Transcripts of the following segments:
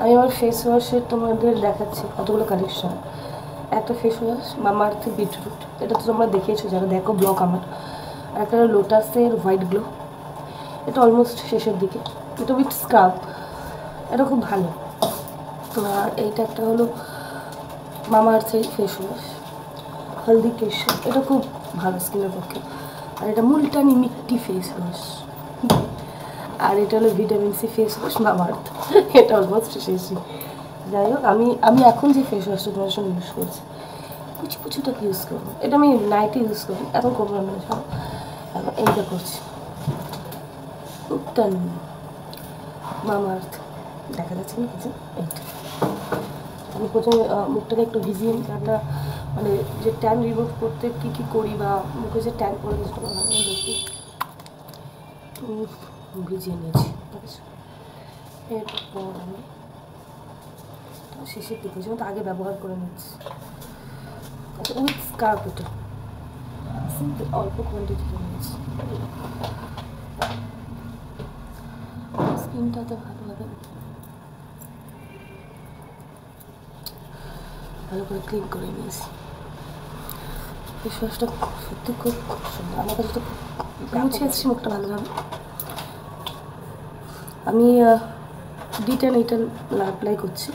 আমি আমার ফেস ওয়াশের তোমাদের দেখাচ্ছি কতগুলো কালেকশন। একটা ফেস ওয়াশ মামাআর্থ বিটরুট, এটা তো তোমরা দেখিয়েছো যারা দেখো ব্লগ আমার। আর একটা লোটাসের হোয়াইট গ্লো, এটা অলমোস্ট শেষের দিকে, এটা উইথ স্ক্রাব, এটা খুব ভালো। আর এইটা একটা হলো মামাআর্থের ফেস ওয়াশ হলদি কেশর, এটা খুব ভালো স্কিনের পক্ষে। আর এটা মুলটানি মিট্টি ফেস ওয়াশ। আর এটা হলো vitamin C face wash Mamaearth, এটা অলমোস্ট শেষই। যাই হোক, আমি এখন যে ফেস ওয়াশটা তোমার সঙ্গে ইউজ করছি পুচুটাকে ইউজ করবো, এটা আমি নাইটে ইউজ করি, এখন করবো না সব। এখন এইটা করছি উত্তান মামাআর্থ, দেখা যাচ্ছে না কিছু। এইটা আমি প্রথমে মুখটাকে একটু ভিজিয়ে নিই, একটা মানে যে ট্যান রিমুভ করতে কী কী করি বা মুখে যে ট্যান পড়ে গেছে ভালো দেখি, ভিজিয়ে নিয়েছি। ঠিক আছে, এরপর আমি শেষের দিকে যেমন আগে ব্যবহার করে নিচ্ছি। আচ্ছা, উইথ স্কার্ফ, এটা অল্প কোয়ান্টিটিতে নিয়েছি, স্কিনটাতে ভালোভাবে ভালো করে ক্লিন করে নিয়েছি। ফেস ওয়াশটা সত্যি খুব সুন্দর, আমার কাছে তো মুছে এসেছি মুখটা ভালোভাবে। আমি D10 এইটা অ্যাপ্লাই করছি।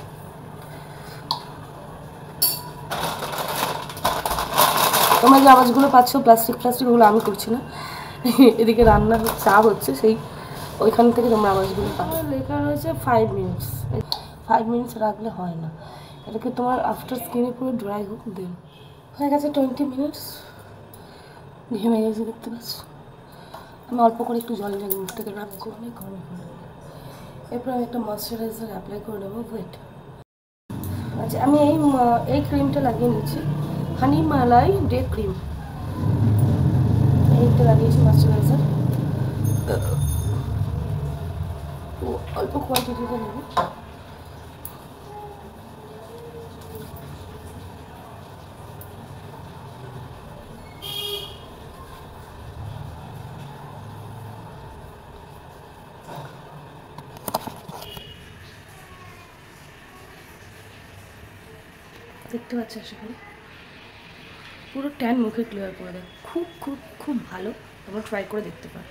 তোমরা যে আওয়াজগুলো পাচ্ছ প্লাস্টিক ওগুলো আমি করছি না, এদিকে রান্নার চাপ হচ্ছে, সেই ওইখান থেকে তোমরা আওয়াজগুলো পাবে। লেখা রয়েছে 5 মিনিটস, 5 মিনিটস রাখলে হয় না, এটাকে তোমার আফটার স্কিনে পুরো ড্রাই হোক দেন। হয়ে গেছে 20 মিনিটস, ঘেমে গেছে দেখতে পাচ্ছ। আমি অল্প করে একটু জল জানি মুখ থেকে রাখবো, অনেক গরম করে। এরপর আমি একটা ময়শ্চারাইজার অ্যাপ্লাই করে নেবো। ওয়েট, আচ্ছা আমি এই ক্রিমটা লাগিয়ে নিচ্ছি, হানিমালাই ডে ক্রিম, এইটা লাগিয়েছি ময়শ্চারাইজার। অল্প কোয়ান্টিটিতে নেব। দেখতে পাচ্ছ আশা করি পুরো ট্যান মুখে ক্লিয়ার করে দেয়, খুব খুব খুব ভালো, তোমরা ট্রাই করে দেখতে পারো।